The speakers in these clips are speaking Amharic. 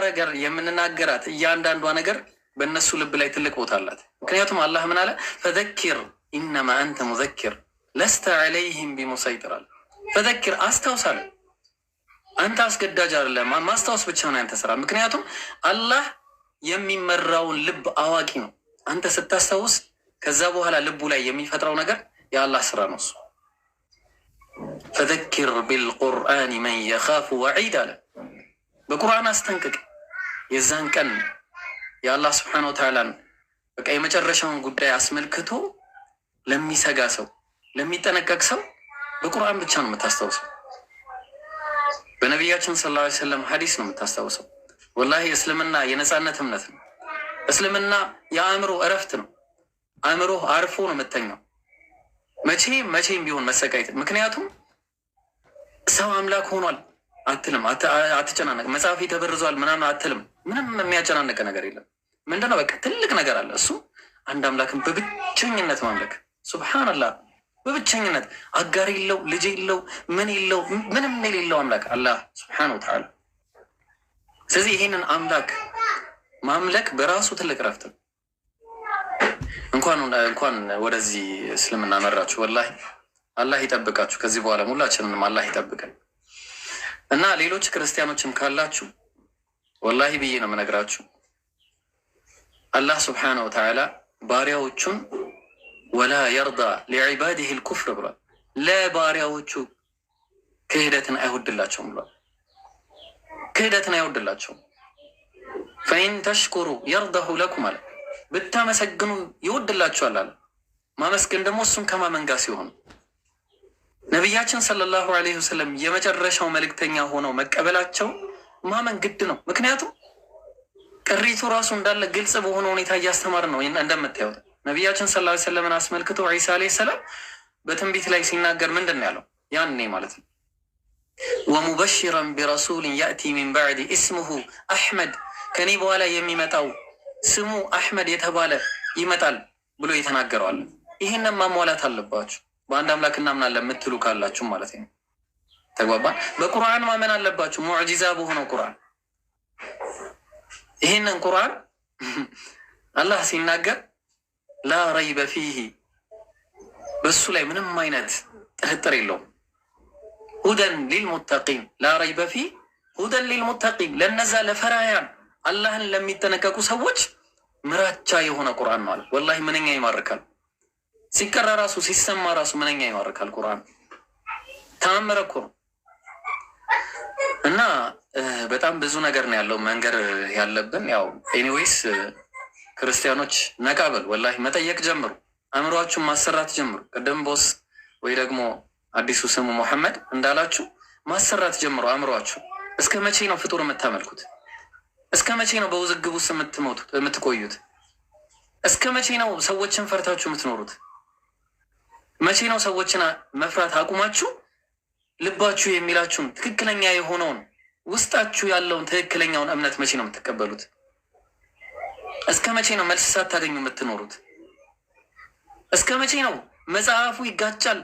ነገር የምንናገራት እያንዳንዷ ነገር በእነሱ ልብ ላይ ትልቅ ቦታ አላት። ምክንያቱም አላህ ምን አለ? ፈዘኪር ኢነማ አንተ ሙዘኪር ለስተ ዐለይህም ቢሙሰይጥር አለ። ፈዘኪር አስታውሳለ፣ አንተ አስገዳጅ አይደለም፣ ማስታወስ ብቻ ነው ያንተ ስራ። ምክንያቱም አላህ የሚመራውን ልብ አዋቂ ነው። አንተ ስታስታውስ ከዛ በኋላ ልቡ ላይ የሚፈጥረው ነገር የአላህ ስራ ነው። እሱ ፈዘኪር ቢልቁርአን መን የኻፉ ወዒድ አለ። በቁርአን አስጠንቅቅ የዛን ቀን የአላህ ስብሓነ ወተዓላን በቃ የመጨረሻውን ጉዳይ አስመልክቶ ለሚሰጋ ሰው ለሚጠነቀቅ ሰው በቁርአን ብቻ ነው የምታስታውሰው። በነቢያችን ሰለላሁ ዐለይሂ ወሰለም ሐዲስ ነው የምታስታውሰው። ወላሂ እስልምና የነፃነት እምነት ነው። እስልምና የአእምሮ እረፍት ነው። አእምሮ አርፎ ነው የምተኛው መቼም ቢሆን መሰቃየት። ምክንያቱም ሰው አምላክ ሆኗል አትልም፣ አትጨናነቅ። መጽሐፊ ተበርዟል ምናምን አትልም። ምንም የሚያጨናነቀ ነገር የለም። ምንድነው? በቃ ትልቅ ነገር አለ። እሱ አንድ አምላክን በብቸኝነት ማምለክ። ሱብሃነላህ፣ በብቸኝነት አጋር የለው፣ ልጅ የለው፣ ምን የለው፣ ምንም የሌለው አምላክ አላህ ሱብሃነሁ ወተዓላ። ስለዚህ ይሄንን አምላክ ማምለክ በራሱ ትልቅ ረፍት ነው። እንኳን ወደዚህ እስልምና መራችሁ። ወላሂ አላህ ይጠብቃችሁ። ከዚህ በኋላ ሁላችንንም አላህ ይጠብቀን እና ሌሎች ክርስቲያኖችም ካላችሁ ወላሂ ብዬ ነው የምነግራችሁ፣ አላህ ስብሓነሁ ወተዓላ ባሪያዎቹን ወላ የርዳ ሊዕባዲህ ልኩፍር ብሏል። ለባሪያዎቹ ክህደትን አይወድላቸውም ብሏል። ክህደትን አይወድላቸውም። ፈኢን ተሽኩሩ የርዳሁ ለኩም አለ። ብታመሰግኑ ይወድላችኋል አለ። ማመስገን ደግሞ እሱን ከማመን ጋር ሲሆን ነቢያችን ሰለላሁ ዐለይሂ ወሰለም የመጨረሻው መልእክተኛ ሆነው መቀበላቸው ማመን ግድ ነው። ምክንያቱም ቅሪቱ ራሱ እንዳለ ግልጽ በሆነ ሁኔታ እያስተማር ነው። እንደምታዩት ነቢያችን ሰለላሁ ዐለይሂ ወሰለምን አስመልክቶ ዒሳ ዐለይሂ ሰላም በትንቢት ላይ ሲናገር ምንድን ነው ያለው? ያኔ ማለት ነው ወሙበሽረን ቢረሱልን ያእቲ ሚን ባዕድ እስሙሁ አሕመድ፣ ከኔ በኋላ የሚመጣው ስሙ አሕመድ የተባለ ይመጣል ብሎ የተናገረዋል። ይህንን ማሟላት አለባችሁ። በአንድ አምላክ እናምናለን የምትሉ ካላችሁ ማለት ነው። ተግባባን። በቁርአን ማመን አለባችሁ። ሙዕጂዛ በሆነው ቁርአን። ይህንን ቁርአን አላህ ሲናገር ላ ረይበ ፊህ፣ በሱ ላይ ምንም አይነት ጥርጥር የለውም። ሁደን ሊልሙተቂን፣ ላ ረይበ ፊህ ሁደን ሊልሙተቂን፣ ለነዛ ለፈራያን አላህን ለሚጠነቀቁ ሰዎች ምራቻ የሆነ ቁርአን ማለት ወላሂ ምንኛ ይማርካል። ሲቀራ ራሱ ሲሰማ ራሱ ምንኛ ይማርካል። ቁርአን ተአምር እኮ ነው። እና በጣም ብዙ ነገር ነው ያለው መንገር ያለብን። ያው ኤኒዌይስ ክርስቲያኖች ነቃ በሉ፣ ወላሂ መጠየቅ ጀምሩ፣ አእምሯችሁን ማሰራት ጀምሩ። ቅድም ቦስ ወይ ደግሞ አዲሱ ስሙ ሙሐመድ እንዳላችሁ ማሰራት ጀምሩ አእምሯችሁ። እስከ መቼ ነው ፍጡር የምታመልኩት? እስከ መቼ ነው በውዝግብ ውስጥ የምትቆዩት? እስከ መቼ ነው ሰዎችን ፈርታችሁ የምትኖሩት? መቼ ነው ሰዎችን መፍራት አቁማችሁ ልባችሁ የሚላችሁን ትክክለኛ የሆነውን ውስጣችሁ ያለውን ትክክለኛውን እምነት መቼ ነው የምትቀበሉት? እስከ መቼ ነው መልስ ሳታገኙ የምትኖሩት? እስከ መቼ ነው መጽሐፉ ይጋጫል፣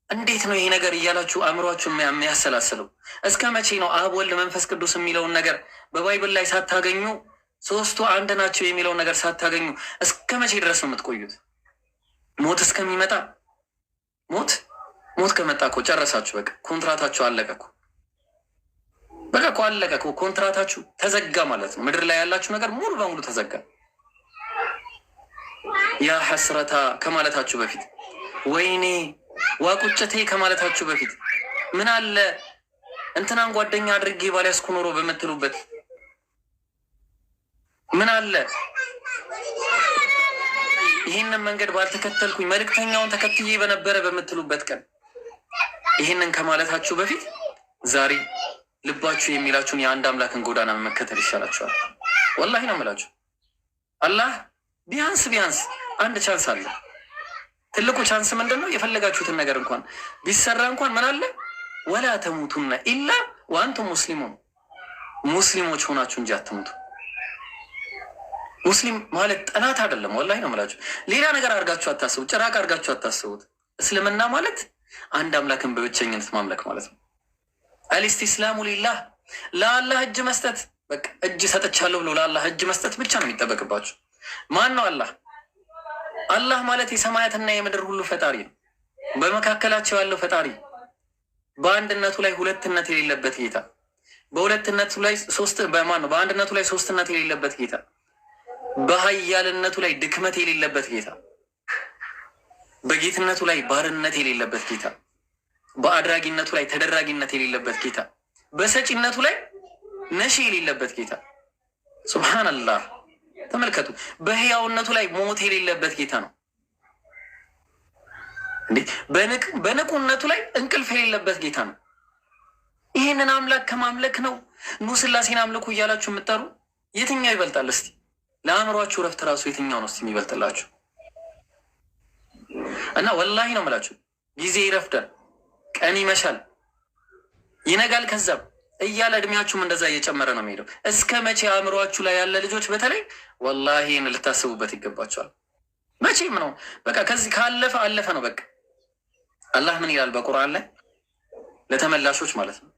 እንዴት ነው ይሄ ነገር እያላችሁ አእምሯችሁ የሚያሰላስለው? እስከ መቼ ነው አብ ወልድ መንፈስ ቅዱስ የሚለውን ነገር በባይብል ላይ ሳታገኙ፣ ሶስቱ አንድ ናቸው የሚለውን ነገር ሳታገኙ እስከ መቼ ድረስ ነው የምትቆዩት? ሞት እስከሚመጣ። ሞት ከመጣ እኮ ጨረሳችሁ። በቃ ኮንትራታችሁ አለቀ እኮ። በቃ እኮ አለቀ እኮ፣ ኮንትራታችሁ ተዘጋ ማለት ነው። ምድር ላይ ያላችሁ ነገር ሙሉ በሙሉ ተዘጋ። ያ ሐስረታ ከማለታችሁ በፊት፣ ወይኔ ዋቁጭቴ ከማለታችሁ በፊት ምን አለ እንትናን ጓደኛ አድርጌ ባልያዝኩ ኖሮ በምትሉበት፣ ምን አለ ይህንን መንገድ ባልተከተልኩኝ መልእክተኛውን ተከትዬ በነበረ በምትሉበት ቀን፣ ይህንን ከማለታችሁ በፊት ዛሬ ልባችሁ የሚላችሁን የአንድ አምላክን ጎዳና መከተል ይሻላችኋል። ወላሂ ነው የምላችሁ። አላህ ቢያንስ አንድ ቻንስ አለ። ትልቁ ቻንስ ምንድን ነው? የፈለጋችሁትን ነገር እንኳን ቢሰራ እንኳን ምን አለ ወላ ተሙቱና ኢላ ወአንቱም ሙስሊሙን፣ ሙስሊሞች ሆናችሁ እንጂ አትሙቱ። ሙስሊም ማለት ጠላት አይደለም። ወላሂ ነው የምላችሁ። ሌላ ነገር አድርጋችሁ አታስቡት፣ ጭራቅ አድርጋችሁ አታስቡት። እስልምና ማለት አንድ አምላክን በብቸኝነት ማምለክ ማለት ነው። አልኢስቲስላሙ ሊላህ፣ ለአላህ እጅ መስጠት፣ በቃ እጅ ሰጥቻለሁ ብሎ ለአላህ እጅ መስጠት ብቻ ነው የሚጠበቅባችሁ። ማን ነው አላህ? አላህ ማለት የሰማያትና የምድር ሁሉ ፈጣሪ ነው። በመካከላቸው ያለው ፈጣሪ፣ በአንድነቱ ላይ ሁለትነት የሌለበት ጌታ፣ በሁለትነቱ ላይ በአንድነቱ ላይ ሶስትነት የሌለበት ጌታ፣ በኃያልነቱ ላይ ድክመት የሌለበት ጌታ፣ በጌትነቱ ላይ ባርነት የሌለበት ጌታ፣ በአድራጊነቱ ላይ ተደራጊነት የሌለበት ጌታ፣ በሰጪነቱ ላይ ነሺ የሌለበት ጌታ። ሱብሃነላህ ተመልከቱ። በህያውነቱ ላይ ሞት የሌለበት ጌታ ነው እንዴ! በንቁነቱ ላይ እንቅልፍ የሌለበት ጌታ ነው። ይህንን አምላክ ከማምለክ ነው ኑ ስላሴን አምልኩ እያላችሁ የምትጠሩ የትኛው ይበልጣል? እስቲ ለአእምሯችሁ ረፍት ራሱ የትኛው ነው እስቲ የሚበልጥላችሁ? እና ወላሂ ነው የምላችሁ፣ ጊዜ ይረፍዳል፣ ቀን ይመሻል፣ ይነጋል፣ ከዛም እያለ እድሜያችሁም እንደዛ እየጨመረ ነው የሚሄደው። እስከ መቼ አእምሯችሁ ላይ ያለ ልጆች በተለይ ወላሂ ይህን ልታስቡበት ይገባቸዋል። መቼም ነው በቃ ከዚህ ካለፈ አለፈ ነው በቃ። አላህ ምን ይላል በቁርአን ላይ ለተመላሾች ማለት ነው?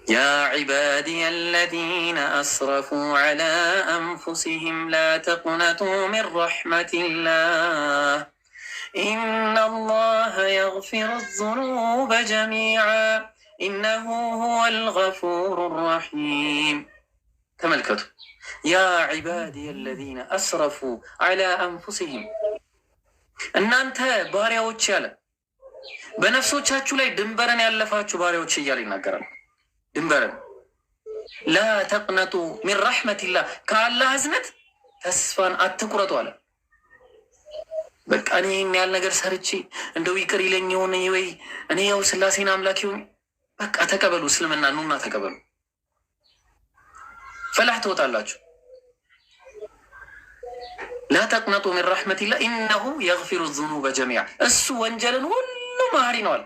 ያ ዒባዲየ አለዚነ አስረፉ ዐላ አንፉሲሂም ላ ተቅነጡ ሚን ረሕመቲላህ ኢነላሀ የግፊሩ ዙኑበ ጀሚዓ ኢነሁ ሁወል ገፉሩ ረሒም። ተመልከቱ። ያ ዒባዲየ አለዚነ አስረፉ ዐላ አንፉሲሂም፣ እናንተ ባሪያዎች ያለ በነፍሶቻችሁ ላይ ድንበርን ያለፋችሁ ባሪያዎች እያለ ይናገራል። ድንበርን ላ ተቅነጡ ሚን ረሕመቲላህ፣ ከአላህ እዝነት ተስፋን አትቁረጡ አለ። በቃ እኔ ይህን ያህል ነገር ሰርቼ እንደው ይቅር ይለኝ የሆነ ወይ እኔ ያው ስላሴን አምላክ ይሁን በቃ ተቀበሉ፣ እስልምና ኑና ተቀበሉ፣ ፈላህ ትወጣላችሁ። ላ ተቅነጡ ሚን ረሕመቲላህ ኢነሁ የግፊሩ ዙኑበ ጀሚዓ፣ እሱ ወንጀልን ሁሉ መሀሪ ነዋል።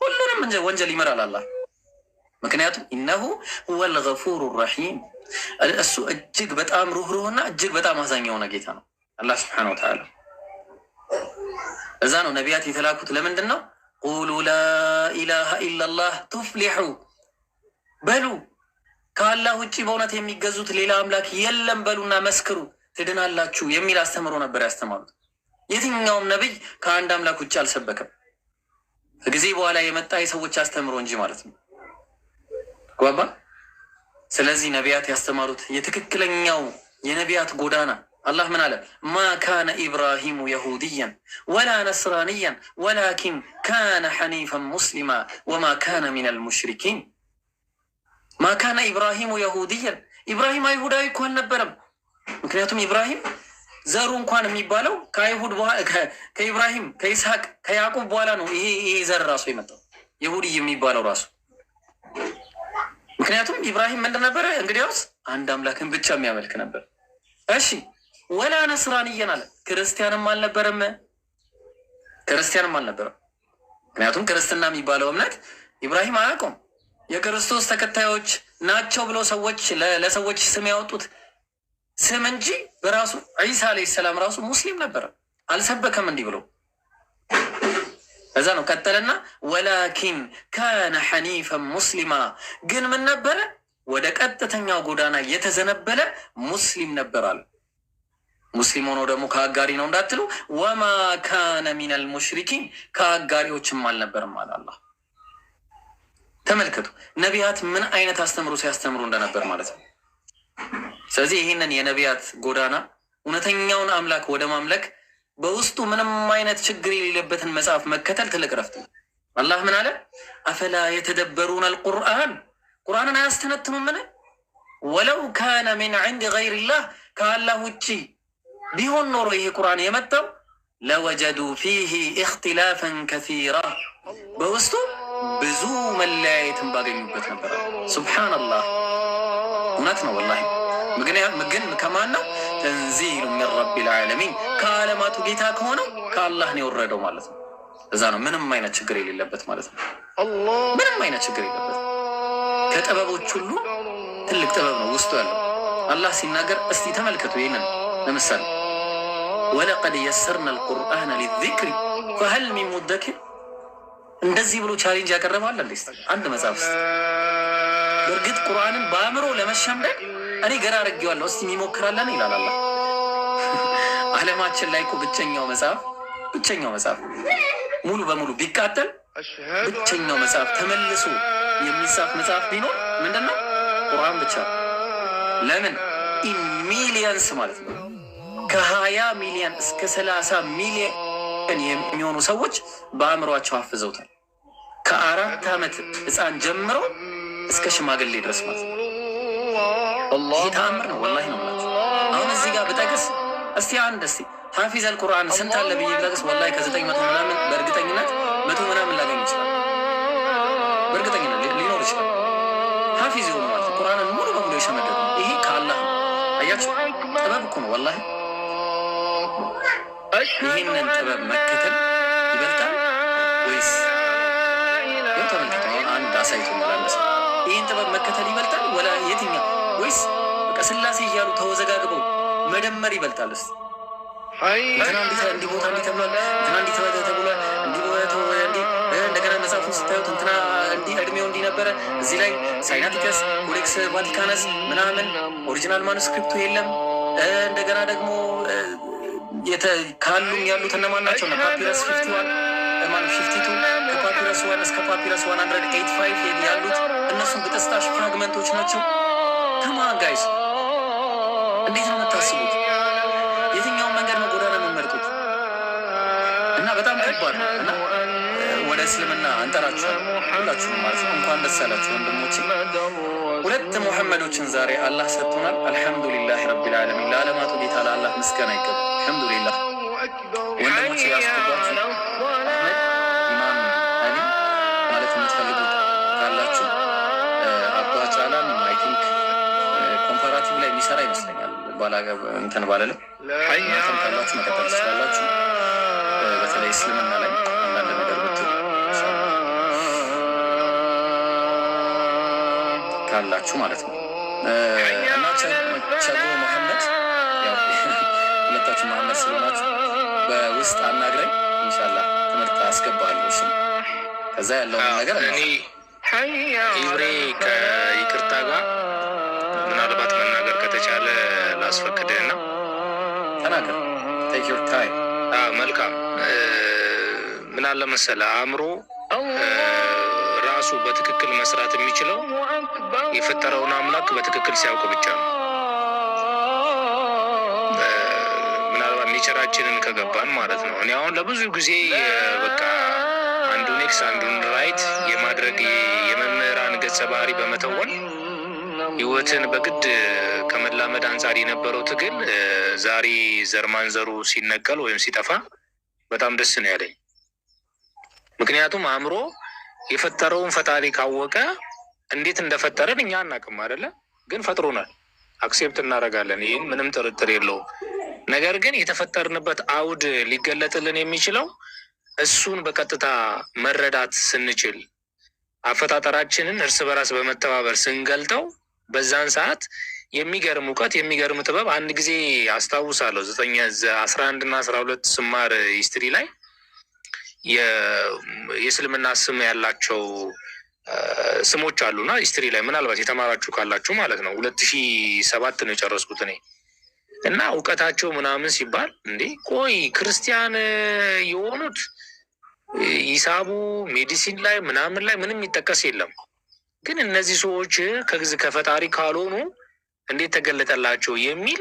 ሁሉንም ወንጀል ይምራል አላህ። ምክንያቱም ኢነሁ ሁወል ገፉሩ ረሒም፣ እሱ እጅግ በጣም ሩህሩህና እጅግ በጣም አዛኝ የሆነ ጌታ ነው አላህ ሱብሓነሁ ወተዓላ። እዛ ነው ነቢያት የተላኩት። ለምንድን ነው? ቁሉ ላ ኢላሃ ኢለላህ ቱፍሊሑ፣ በሉ ከአላህ ውጭ በእውነት የሚገዙት ሌላ አምላክ የለም በሉና መስክሩ ትድናላችሁ የሚል አስተምሮ ነበር ያስተማሩት። የትኛውም ነቢይ ከአንድ አምላክ ውጭ አልሰበከም። ከጊዜ በኋላ የመጣ የሰዎች አስተምሮ እንጂ ማለት ነው። ጓባ። ስለዚህ ነቢያት ያስተማሩት የትክክለኛው የነቢያት ጎዳና አላህ ምን አለ? ማ ካነ ኢብራሂሙ የሁድያን ወላ ነስራንያን ወላኪን ካነ ሐኒፈን ሙስሊማ ወማ ካነ ሚነል ሙሽሪኪን። ማ ካነ ኢብራሂሙ የሁድያን፣ ኢብራሂም አይሁዳዊ እኮ አልነበረም። ምክንያቱም ኢብራሂም ዘሩ እንኳን የሚባለው ከአይሁድ ከኢብራሂም ከይስሐቅ ከያዕቁብ በኋላ ነው ይሄ ዘር ራሱ የመጣው የሁድይ የሚባለው ራሱ። ምክንያቱም ኢብራሂም ምንድን ነበረ? እንግዲያውስ አንድ አምላክን ብቻ የሚያመልክ ነበር። እሺ ወላ ነስራንያን አለ፣ ክርስቲያንም አልነበረም። ክርስቲያንም አልነበረም። ምክንያቱም ክርስትና የሚባለው እምነት ኢብራሂም አያውቀውም። የክርስቶስ ተከታዮች ናቸው ብሎ ሰዎች ለሰዎች ስም ያወጡት ስም እንጂ በራሱ ዒሳ ዓለይሂ ሰላም ራሱ ሙስሊም ነበረ፣ አልሰበከም እንዲህ ብሎ። እዛ ነው ቀጠለና ወላኪን ካነ ሐኒፈን ሙስሊማ፣ ግን ምን ነበረ? ወደ ቀጥተኛው ጎዳና የተዘነበለ ሙስሊም ነበር አለ። ሙስሊም ሆኖ ደግሞ ከአጋሪ ነው እንዳትሉ፣ ወማ ካነ ሚነል ሙሽሪኪን፣ ከአጋሪዎችም አልነበርም አለ አላህ። ተመልከቱ ነቢያት ምን አይነት አስተምሮ ሲያስተምሩ እንደነበር ማለት ነው። ስለዚህ ይህንን የነቢያት ጎዳና እውነተኛውን አምላክ ወደ ማምለክ በውስጡ ምንም አይነት ችግር የሌለበትን መጽሐፍ መከተል ትልቅ ረፍት ነው። አላህ ምን አለ? አፈላ የተደበሩን አልቁርአን፣ ቁርአንን አያስተነትኑምን? ወለው ካነ ሚን ዒንድ ገይሪላህ፣ ከአላህ ውጭ ቢሆን ኖሮ ይሄ ቁርአን የመጣው ለወጀዱ ፊህ እክትላፈን ከሲራ፣ በውስጡ ብዙ መለያየትን ባገኙበት ነበር። ሱብሓነላህ እውነት ነው ወላሂ። ግን ከማን ነው? ተንዚሉ ሚን ረቢል ዓለሚን፣ ከዓለማቱ ጌታ ከሆነው ከአላህ ነው የወረደው ማለት ነው። እዛ ነው ምንም አይነት ችግር የሌለበት ማለት ነው። ምንም አይነት ችግር የሌለበት ከጥበቦች ሁሉ ትልቅ ጥበብ ነው ውስጡ ያለው። አላህ ሲናገር እስቲ ተመልከቱ ይህንን ለምሳሌ ወለቀድ የሰርና አልቁርአነ ሊዚክሪ ፈሀል ሚን ሙደኪር፣ እንደዚህ ብሎ ቻሌንጅ ያቀረባል እንዴ? አንድ መጽሐፍ ውስጥ በእርግጥ ቁርአንን በአእምሮ ለመሸምደድ እኔ ገና አድርጌዋለሁ እስቲ የሚሞክራለን ይላል አላህ። ዓለማችን ላይ እኮ ብቸኛው መጽሐፍ ሙሉ በሙሉ ቢቃጠል ብቸኛው መጽሐፍ ተመልሶ የሚጻፍ መጽሐፍ ቢኖር ምንድነው? ቁርአን ብቻ። ለምን? ሚሊየንስ ማለት ነው ከ20 ሚሊዮን እስከ 30 ሚሊዮን የሚሆኑ ሰዎች በአእምሯቸው አፍዘውታል። ከ4 ዓመት ህፃን ጀምሮ እስከ ሽማግሌ ድረስ ማለት ነው። ይህ ተአምር ነው፣ ወላሂ ነው ማለት። አሁን እዚህ ጋር ብጠቅስ እስቲ ሐፊዝ አልቁርአን ስንት አለ ብዬ ብጠቅስ ወላሂ ከ900 ምናምን በእርግጠኝነት 100 ምናምን ላገኝ ይችላል። በእርግጠኝነት ሊኖር ይችላል። ሐፊዝ የሆኑ ማለት ቁርአንን ሙሉ በሙሉ የሸመደዱ ይሄ ከአላህ ነው። አያችሁ፣ ጥበብ እኮ ነው ወላሂ። ይህንን ጥበብ መከተል ይበልጣል ወይስ ተመልክተው አንድ አሳይቶ መላለስ? ይህን ጥበብ መከተል ይበልጣል ወላ የትኛው? ወይስ በቃ ስላሴ እያሉ ተወዘጋግበው መደመር ይበልጣል? እስኪ እንትና እንዲህ ቦታ እንዲህ ተብሏል፣ እንትና እንዲህ ተብሏል፣ እንዲህ እንደገና መጽሐፉን ስታዩት እንትና እንዲህ እድሜው እንዲህ ነበረ፣ እዚህ ላይ ሳይናቲከስ ኮዴክስ ቫቲካነስ ምናምን ኦሪጂናል ማኑስክሪፕቱ የለም። እንደገና ደግሞ ካሉም ያሉት እነማን ናቸው? ፓፒረስ 52 ከፓፒረስ 1 እስከ ፓፒረስ 185 ያሉት እነሱም በተስታሽ ፍራግመንቶች ናቸው። ከማን ጋይስ እንዴት ነው የምታስቡት? የትኛውን መንገድ ነው ጎዳና የምንመርጡት? እና በጣም ከባድ ነው። እና ወደ እስልምና አንጠራችኋል ሁላችሁም ማለት ነው። እንኳን ደስ ያላችሁ ወንድሞቼ። 2 ሙሐመዶችን ዛሬ አላህ ሰጥቶናል። አልሐምዱሊላህ ረቢል ዓለሚን። ለዓለማቱ ጌታ ለአላህ ምስጋና ይገባል። አልሐምዱሊላህ ወንድሞቼ። ያስገባችሁ አህመድ ኢማም አሊ ማለት የምትፈልጉት ካላችሁ አባጫላም አይ ቲንክ ኮምፓራቲቭ ላይ የሚሰራ ይመስለኛል። ባላገብ እንትን ባለለም እናንተም ካላችሁ መቀጠል ትችላላችሁ። በተለይ እስልምና ላይ አንዳንድ ነገር ብትሉ ካላችሁ ማለት ነው። እና ቸጎ መሐመድ ሁለታችሁ መሐመድ ስለሆናችሁ በውስጥ አናግረኝ ኢንሻላህ ትምህርት አስገባለሁ። እሺ፣ ከዛ ያለውን ነገር እኔ ኢብሬ ከይቅርታ ጋር ምናልባት መናገር ከተቻለ ላስፈቅድህና ተናገር። ቴክ ዩር ታይም። መልካም። ምን አለ መሰለህ አእምሮ ራሱ በትክክል መስራት የሚችለው የፈጠረውን አምላክ በትክክል ሲያውቅ ብቻ ነው። ምናልባት ኔቸራችንን ከገባን ማለት ነው። እኔ አሁን ለብዙ ጊዜ በቃ አንዱን ኤክስ አንዱን ራይት የማድረግ የመምህራን ገጸ ባህሪ በመተወን ህይወትን በግድ ከመላመድ አንጻር የነበረው ትግል ዛሬ ዘር ማንዘሩ ሲነቀል ወይም ሲጠፋ በጣም ደስ ነው ያለኝ። ምክንያቱም አእምሮ የፈጠረውን ፈጣሪ ካወቀ እንዴት እንደፈጠረን እኛ አናውቅም አይደለ? ግን ፈጥሮናል፣ አክሴፕት እናደርጋለን። ይህን ምንም ጥርጥር የለውም። ነገር ግን የተፈጠርንበት አውድ ሊገለጥልን የሚችለው እሱን በቀጥታ መረዳት ስንችል፣ አፈጣጠራችንን እርስ በራስ በመተባበር ስንገልጠው በዛን ሰዓት የሚገርም እውቀት የሚገርም ጥበብ። አንድ ጊዜ አስታውሳለሁ 11 እና 12 ስማር ሂስትሪ ላይ የእስልምና ስም ያላቸው ስሞች አሉና ሂስትሪ ላይ ምናልባት የተማራችሁ ካላችሁ ማለት ነው 2007 ነው የጨረስኩት እኔ እና እውቀታቸው ምናምን ሲባል እንዴ ቆይ ክርስቲያን የሆኑት ሂሳቡ ሜዲሲን ላይ ምናምን ላይ ምንም ይጠቀስ የለም። ግን እነዚህ ሰዎች ከፈጣሪ ካልሆኑ እንዴት ተገለጠላቸው የሚል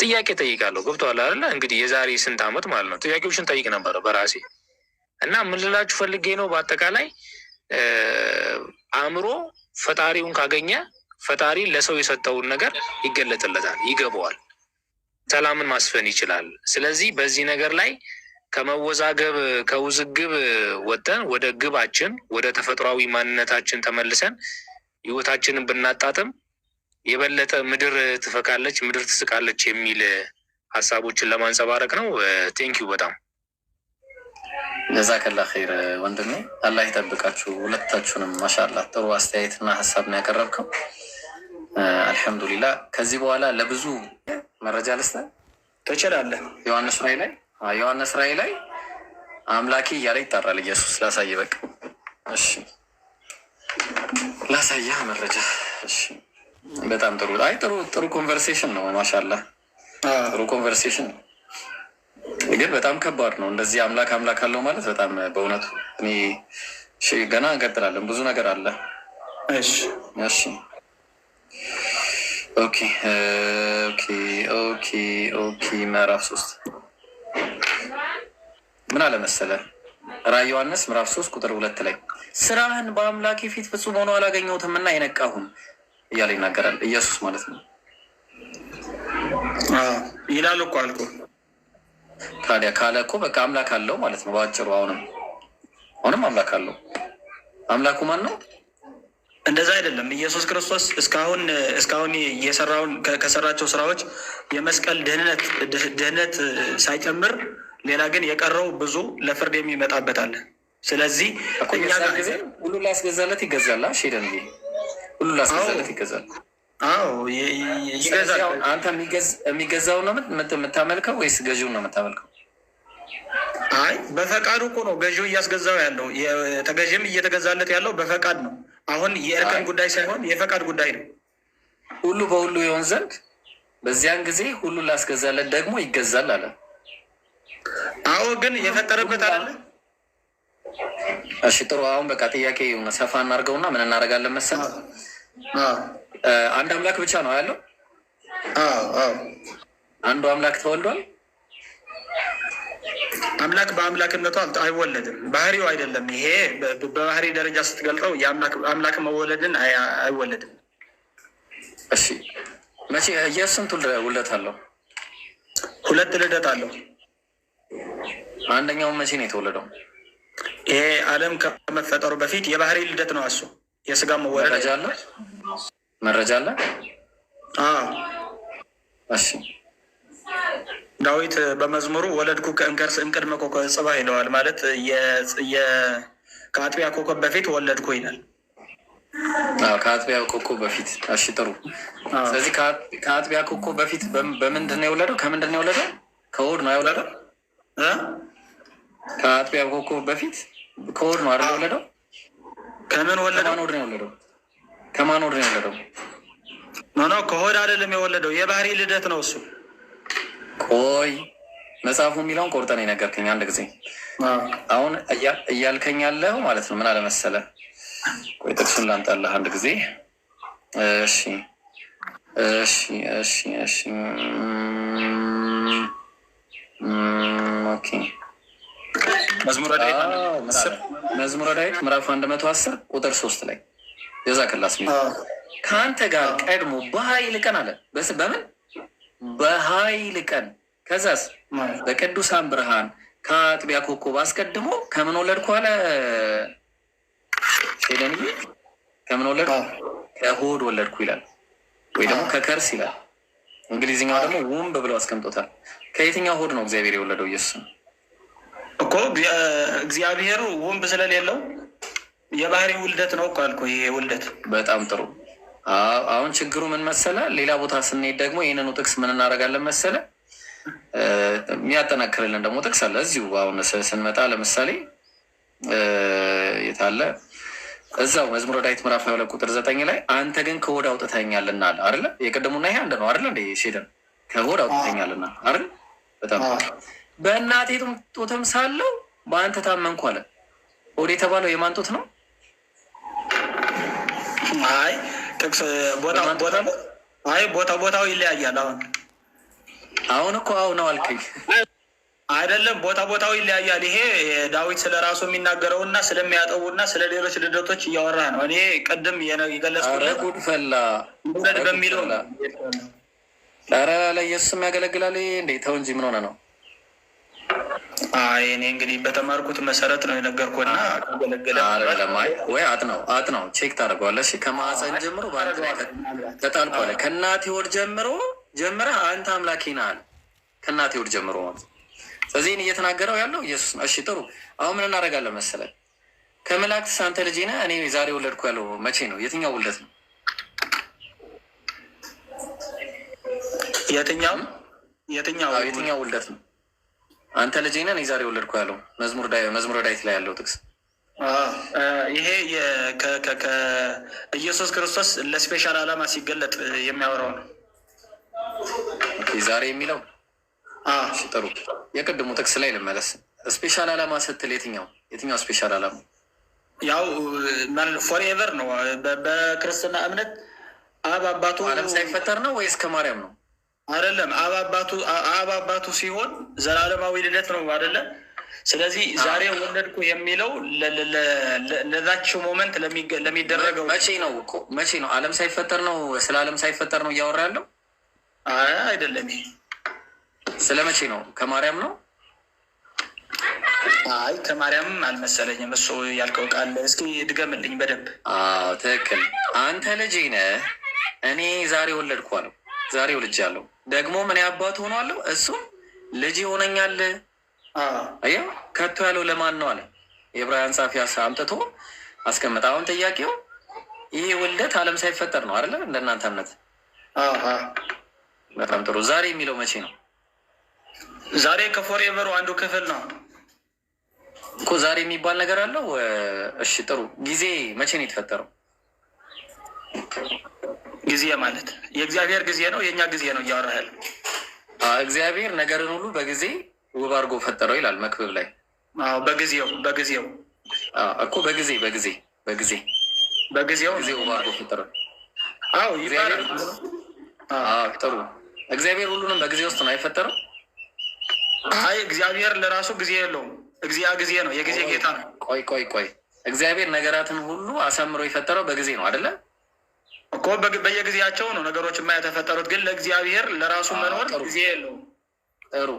ጥያቄ ጠይቃለሁ። ገብቶሃል አይደለ? እንግዲህ የዛሬ ስንት ዓመት ማለት ነው ጥያቄዎችን ጠይቅ ነበረ በራሴ እና ምን ልላችሁ ፈልጌ ነው በአጠቃላይ አእምሮ ፈጣሪውን ካገኘ ፈጣሪ ለሰው የሰጠውን ነገር ይገለጥለታል፣ ይገባዋል፣ ሰላምን ማስፈን ይችላል። ስለዚህ በዚህ ነገር ላይ ከመወዛገብ ከውዝግብ ወጥተን ወደ ግባችን ወደ ተፈጥሯዊ ማንነታችን ተመልሰን ህይወታችንን ብናጣጥም የበለጠ ምድር ትፈካለች፣ ምድር ትስቃለች የሚል ሀሳቦችን ለማንጸባረቅ ነው። ቴንኪዩ በጣም ጀዛከላ ኸይር ወንድሜ፣ አላህ ይጠብቃችሁ ሁለታችሁንም። ማሻአላህ ጥሩ አስተያየትና ሀሳብ ነው ያቀረብከው። አልሐምዱሊላህ። ከዚህ በኋላ ለብዙ መረጃ ልስጥህ ትችላለህ። ዮሐንስ ራእይ ላይ አምላኬ እያለ ይጠራል ኢየሱስ ላሳይ። በቃ እሺ፣ ላሳያ መረጃ። እሺ በጣም ጥሩ። አይ ጥሩ ኮንቨርሴሽን ነው። ማሻላ ጥሩ ኮንቨርሴሽን ነው። ግን በጣም ከባድ ነው። እንደዚህ አምላክ አለው ማለት በጣም በእውነቱ እኔ ገና እንቀጥላለን። ብዙ ነገር አለ። እሺ እሺ ኦኬ ኦኬ ኦኬ ኦኬ ምዕራፍ 3 ምን አለ መሰለ ራዕይ ዮሐንስ ምዕራፍ 3 ቁጥር 2 ላይ ስራህን በአምላኬ ፊት ፍጹም ሆኖ አላገኘሁትም እና የነቃሁም እያለ ይናገራል። ኢየሱስ ማለት ነው ይላል እኮ አልኩ። ታዲያ ካለ እኮ በቃ አምላክ አለው ማለት ነው በአጭሩ። አሁንም አምላክ አለው። አምላኩ ማን ነው? እንደዛ አይደለም። ኢየሱስ ክርስቶስ እስካሁን የሰራውን ከሰራቸው ስራዎች የመስቀል ድህነት ሳይጨምር ሌላ ግን የቀረው ብዙ ለፍርድ የሚመጣበት አለ። ስለዚህ ጊዜ ሁሉ ላስገዛለት ይገዛል። ሄደን ሁሉ ላስገዛለት ይገዛል። አዎ ይገዛል። አንተ የሚገዛው ነው የምታመልከው ወይስ ገዢውን ነው የምታመልከው? አይ በፈቃዱ እኮ ነው ገዢው እያስገዛው ያለው። ተገዥም እየተገዛለት ያለው በፈቃድ ነው። አሁን የእርከን ጉዳይ ሳይሆን የፈቃድ ጉዳይ ነው። ሁሉ በሁሉ ይሆን ዘንድ በዚያን ጊዜ ሁሉ ላስገዛለት ደግሞ ይገዛል አለ። አዎ ግን የፈጠረበት አለ። እሺ ጥሩ። አሁን በቃ ጥያቄ ሰፋ እናድርገውና ምን እናደርጋለን መሰለህ? አንድ አምላክ ብቻ ነው ያለው። አንዱ አምላክ ተወልዷል። አምላክ በአምላክነቱ አይወለድም። ባህሪው አይደለም ይሄ። በባህሪ ደረጃ ስትገልጠው የአምላክ መወለድን አይወለድም። እሺ መቼ የስንት ውልደት አለው? 2 ልደት አለው። አንደኛውን መቼ ነው የተወለደው? ይሄ ዓለም ከመፈጠሩ በፊት የባህሪ ልደት ነው። እሱ የስጋ መወለድ መረጃ አለ። እሺ ዳዊት በመዝሙሩ ወለድኩ ከእንከርስ እምቅድመ ኮከብ ጽባህ ይለዋል። ማለት ከአጥቢያ ኮከብ በፊት ወለድኩ ይላል። ከአጥቢያ ኮከብ በፊት። እሺ ጥሩ። ስለዚህ ከአጥቢያ ኮከብ በፊት በምንድን ነው የወለደው? ከምንድን ነው የወለደው? ከሆድ ነው የወለደው። ከአጥቢያ ኮከብ በፊት ከሆድ ነው አይደል የወለደው? ከምን ወለደው? ከማን ሆድ ነው የወለደው? ኖ ከሆድ አይደለም የወለደው። የባህሪ ልደት ነው እሱ። ቆይ መጽሐፉ የሚለውን ቆርጠን የነገርከኝ አንድ ጊዜ። አሁን እያልከኝ ያለው ማለት ነው ምን አለመሰለ። ቆይ ጥቅሱን ላምጣልህ አንድ ጊዜ። እሺ እሺ እሺ እሺ ኦኬ መዝሙረ ዳዊት ምዕራፍ 110 ቁጥር 3 ላይ የዛክላስ ከአንተ ጋር ቀድሞ በኃይል ቀን አለ። በምን በኃይል ቀን ከዛስ በቅዱሳን ብርሃን ከአጥቢያ ኮከብ አስቀድሞ ከምን ወለድኩ አለ። ሄደንዬ ከምን ወለድኩ? ከሆድ ወለድኩ ይላል፣ ወይ ደግሞ ከከርስ ይላል። እንግሊዝኛው ደግሞ ውምብ ብለው አስቀምጦታል። ከየትኛው ሆድ ነው እግዚአብሔር የወለደው? ኢየሱስ ነው እኮ። እግዚአብሔር ውምብ ስለሌለው የባህሪ ውልደት ነው እኮ አልኩ። ይሄ ውልደት በጣም ጥሩ። አሁን ችግሩ ምን መሰለ? ሌላ ቦታ ስንሄድ ደግሞ ይህንኑ ጥቅስ ምን እናደርጋለን መሰለ? የሚያጠናክርልን ደግሞ ጥቅስ አለ እዚሁ። አሁን ስንመጣ ለምሳሌ የታለ እዛው መዝሙረ ዳዊት ምዕራፍ 22 ቁጥር 9 ላይ አንተ ግን ከሆድ አውጥተኸኛልና አለ አይደለ? የቅድሙና ይሄ አንድ ነው አይደለ? እንደ ሼደን ከሆድ አውጥተኸኛልና አይደል? በጣም በእናቴ ጡትም ሳለው በአንተ ታመንኩ አለ። ሆድ የተባለው የማን ጡት ነው? አይ ጥቅስ ቦታው ይለያያል። አሁን እኮ ነው አልከኝ አይደለም? ቦታው ይለያያል። ይሄ ዳዊት ስለ ራሱ የሚናገረው እና ስለሚያጠቡና ስለ ሌሎች ልደቶች እያወራ ነው። እኔ ቅድም የገለጽኩት ጉድ ፈላ በሚለው ኧረ ለኢየሱስም ያገለግላል እንዴ? ተው እንጂ ምን ሆነ ነው? አይ እኔ እንግዲህ በተማርኩት መሰረት ነው የነገርኩህና ወይ አጥናው ቼክ ታደርገዋለህ። እሺ ከማህፀን ጀምሮ በአንተ ላይ ተጣልኳለ። ከእናቴ ወር ጀምረህ አንተ አምላኬ ነህ አለ። ከእናቴ ወር ጀምሮ ማለት። ስለዚህ እየተናገረው ያለው ኢየሱስ ነው። እሺ ጥሩ። አሁን ምን እናደርጋለን መሰለህ? ከመላእክትስ አንተ ልጄ ነህ እኔ ዛሬ ወለድኩ ያለው መቼ ነው? የትኛው ውልደት ነው? የትኛው ውልደት ነው? አንተ ልጄ ነህ እኔ ዛሬ ወለድኩ ያለው መዝሙረ ዳዊት ላይ ያለው ጥቅስ ይሄ ከኢየሱስ ክርስቶስ ለስፔሻል ዓላማ ሲገለጥ የሚያወራው ነው። ዛሬ የሚለው ጥሩ። የቅድሙ ጥቅስ ላይ ልመለስ። ስፔሻል ዓላማ ስትል የትኛው ስፔሻል ዓላማ? ያው ፎርኤቨር ነው። በክርስትና እምነት አብ አባቱ ዓለም ሳይፈጠር ነው ወይስ ከማርያም ነው? አይደለም፣ አብ አባቱ ሲሆን ዘላለማዊ ልደት ነው አይደለም። ስለዚህ ዛሬ ወለድኩ የሚለው ለዛችው ሞመንት ለሚደረገው መቼ ነው? ዓለም ሳይፈጠር ነው። ስለ ዓለም ሳይፈጠር ነው እያወራ ያለው አይደለም። ይሄ ስለ መቼ ነው? ከማርያም ነው? አይ ከማርያምም አልመሰለኝም። እሱ ያልከው ቃል እስኪ ድገምልኝ በደንብ። ትክክል። አንተ ልጄ ነህ፣ እኔ ዛሬ ወለድኩ አለው። ዛሬ ወልጃለሁ፣ ደግሞ ምን አባቱ ሆኗለሁ፣ እሱም ልጅ ይሆነኛል። አየው፣ ከቶ ያለው ለማን ነው አለ። የዕብራውያን ጻፊ አምጥቶ አስቀምጠ። አሁን ጥያቄው ይሄ ውልደት ዓለም ሳይፈጠር ነው አይደለ? እንደናንተ እምነት። በጣም ጥሩ። ዛሬ የሚለው መቼ ነው? ዛሬ ከፎርኤቨሩ አንዱ ክፍል ነው እኮ። ዛሬ የሚባል ነገር አለው? እሺ ጥሩ። ጊዜ መቼ ነው የተፈጠረው? ጊዜ ማለት የእግዚአብሔር ጊዜ ነው፣ የእኛ ጊዜ ነው እያወራህ ያለው። እግዚአብሔር ነገርን ሁሉ በጊዜ ውብ አድርጎ ፈጠረው ይላል መክብብ ላይ። በጊዜው እኮ በጊዜ ውብ አድርጎ ፈጠረው ይባላል። ጥሩ። እግዚአብሔር ሁሉንም በጊዜ ውስጥ ነው አይፈጠረው? አይ እግዚአብሔር ለራሱ ጊዜ የለውም። ጊዜ ነው፣ የጊዜ ጌታ ነው። ቆይ እግዚአብሔር ነገራትን ሁሉ አሳምሮ የፈጠረው በጊዜ ነው አይደለ እኮ? በየጊዜያቸው ነው ነገሮች የተፈጠሩት፣ ግን ለእግዚአብሔር ለራሱ መኖር ጊዜ የለውም። ጥሩ።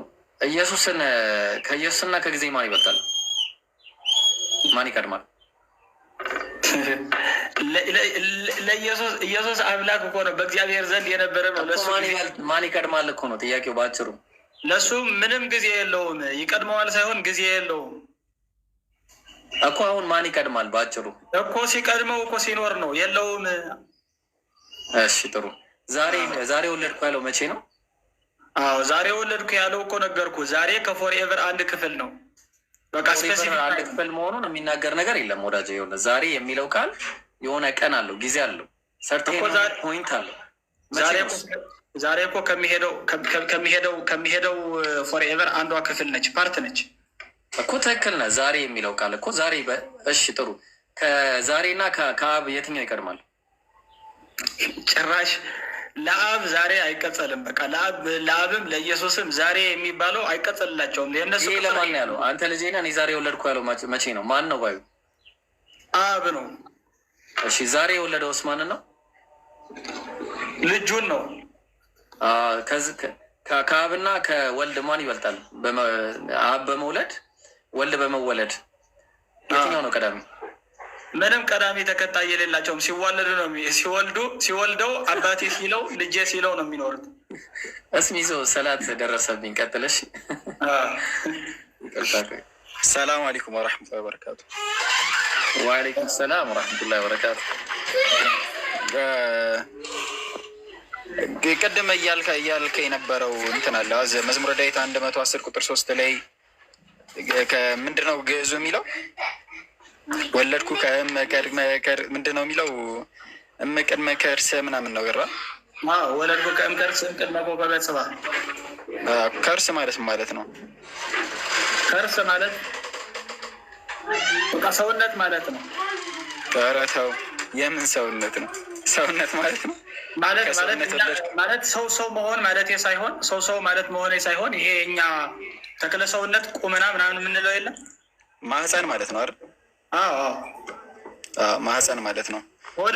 ከኢየሱስና ከጊዜ ማን ይበልጣል? ማን ይቀድማል? ኢየሱስ አምላክ እኮ ነው፣ በእግዚአብሔር ዘንድ የነበረ ነው። ማን ይቀድማል እኮ ነው ጥያቄው ባጭሩ። ለሱ ምንም ጊዜ የለውም። ይቀድመዋል ሳይሆን ጊዜ የለውም እኮ። አሁን ማን ይቀድማል ባጭሩ እኮ? ሲቀድመው እኮ ሲኖር ነው፣ የለውም። እሺ ጥሩ። ዛሬ ወለድኩ ያለው መቼ ነው? ዛሬ ወለድኩ ያለው እኮ ነገርኩ። ዛሬ ከፎርኤቨር አንድ ክፍል ነው። በቃ ስፔሲፊክ አንድ ክፍል መሆኑን የሚናገር ነገር የለም ወዳጄ። የሆነ ዛሬ የሚለው ቃል የሆነ ቀን አለው፣ ጊዜ አለው፣ ሰርቴን ፖይንት አለው። ዛሬ እኮ ከሚሄደው ፎርኤቨር አንዷ ክፍል ነች፣ ፓርት ነች እኮ። ትክክል ነህ። ዛሬ የሚለው ቃል እኮ ዛሬ። እሺ ጥሩ። ከዛሬና ከአብ የትኛው ይቀድማል? ጭራሽ ለአብ ዛሬ አይቀጸልም። በቃ ለአብም ለኢየሱስም ዛሬ የሚባለው አይቀጸልላቸውም። የእነሱ ይሄ ለማን ያለው? አንተ ልጄ ነህ፣ እኔ ዛሬ የወለድኩ ያለው መቼ ነው? ማን ነው ባዩ? አብ ነው። እሺ ዛሬ የወለደውስ ማንን ነው? ልጁን ነው። ከአብና ከወልድ ማን ይበልጣል? አብ በመውለድ ወልድ በመወለድ የትኛው ነው ቀዳሚ? ምንም ቀዳሚ ተከታይ የሌላቸውም። ሲዋለዱ ነው ሲወልደው አባቴ ሲለው ልጄ ሲለው ነው የሚኖሩት። እስሚዞ ሰላት ደረሰብኝ። ቀጥለሽ። ሰላም አለይኩም ወረሕመቱላሂ ወበረካቱ። ወአለይኩም ሰላም ወረሕመቱላሂ ወበረካቱ። ቅድም እያልከ የነበረው እንትን አለ መዝሙረ ዳዊት 110 ቁጥር 3 ላይ ምንድን ነው ግዕዙ የሚለው? ወለድኩ ምንድን ነው የሚለው? እምቅድመ ከርሰ ምናምን ነው ገራ። ወለድኩ ከእምከርስ እምቅድመ ኮከበ ጽባህ። ከርስ ማለት ነው። ከርስ ማለት በቃ ሰውነት ማለት ነው። ኧረ ተው፣ የምን ሰውነት ነው? ሰውነት ማለት ነው ማለት ሰው መሆን ማለት ሳይሆን ሰው ማለት መሆን ሳይሆን ይሄ እኛ ተክለ ሰውነት ቁመና ምናምን የምንለው የለም። ማህፀን ማለት ነው አይደል? ማህፀን ማለት ነው።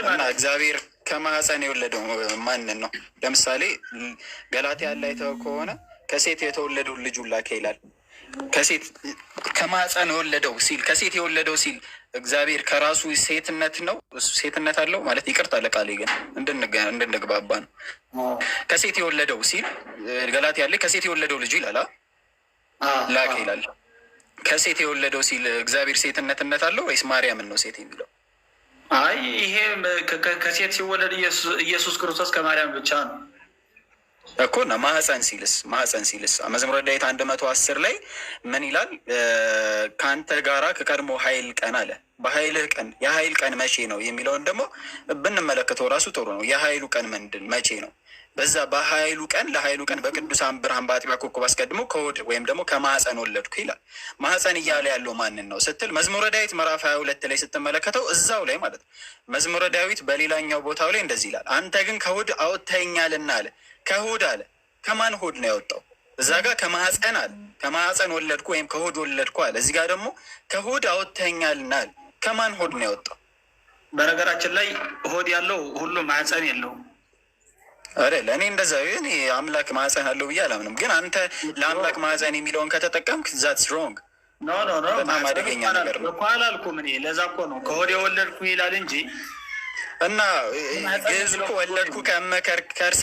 እና እግዚአብሔር ከማህፀን የወለደው ማንን ነው? ለምሳሌ ገላትያ ላይ አይተው ከሆነ ከሴት የተወለደው ልጁን ላከ ይላል። ከማህፀን የወለደው ሲል ከሴት የወለደው ሲል እግዚአብሔር ከራሱ ሴትነት ነው። ሴትነት አለው ማለት ይቅርታ ለቃሌ ግን እንድንግባባ ነው። ከሴት የወለደው ሲል ገላትያ ላይ ከሴት የወለደው ልጁ ይላል ላከ ይላል። ከሴት የወለደው ሲል እግዚአብሔር ሴትነትነት አለው ወይስ ማርያምን ነው ሴት የሚለው? አይ ይሄ ከሴት ሲወለድ ኢየሱስ ክርስቶስ ከማርያም ብቻ ነው እኮ ነው። ማህፀን ሲልስ መዝሙረ ዳዊት 110 ላይ ምን ይላል? ከአንተ ጋራ ከቀድሞ ኃይል ቀን አለ። በኃይልህ ቀን የኃይል ቀን መቼ ነው የሚለውን ደግሞ ብንመለከተው ራሱ ጥሩ ነው። የኃይሉ ቀን መቼ ነው? በዛ በኃይሉ ቀን ለኃይሉ ቀን በቅዱሳን ብርሃን በአጥቢያ ኮከብ አስቀድሞ ከሆድ ወይም ደግሞ ከማህፀን ወለድኩ ይላል። ማህፀን እያለ ያለው ማንን ነው ስትል መዝሙረ ዳዊት ምዕራፍ 22 ላይ ስትመለከተው እዛው ላይ ማለት ነው። መዝሙረ ዳዊት በሌላኛው ቦታው ላይ እንደዚህ ይላል፣ አንተ ግን ከሆድ አውጥተኸኛልና አለ። ከሆድ አለ፣ ከማን ሆድ ነው ያወጣው? እዛ ጋር ከማህፀን አለ፣ ከማህፀን ወለድኩ ወይም ከሆድ ወለድኩ አለ። እዚህ ጋር ደግሞ ከሆድ አውጥተኸኛልና አለ። ከማን ሆድ ነው ያወጣው? በነገራችን ላይ ሆድ ያለው ሁሉ ማህፀን የለውም። አረ ለእኔ እንደዛ እኔ አምላክ ማህፀን አለው ብዬ አላምንም። ግን አንተ ለአምላክ ማህፀን የሚለውን ከተጠቀምክ ዛትስ ሮንግ። በጣም አደገኛ ነገር ነው። አላልኩም እኔ ለዛ እኮ ነው ከሆድ የወለድኩ ይላል እንጂ እና ግዕዝ እኮ ወለድኩ ከርሰ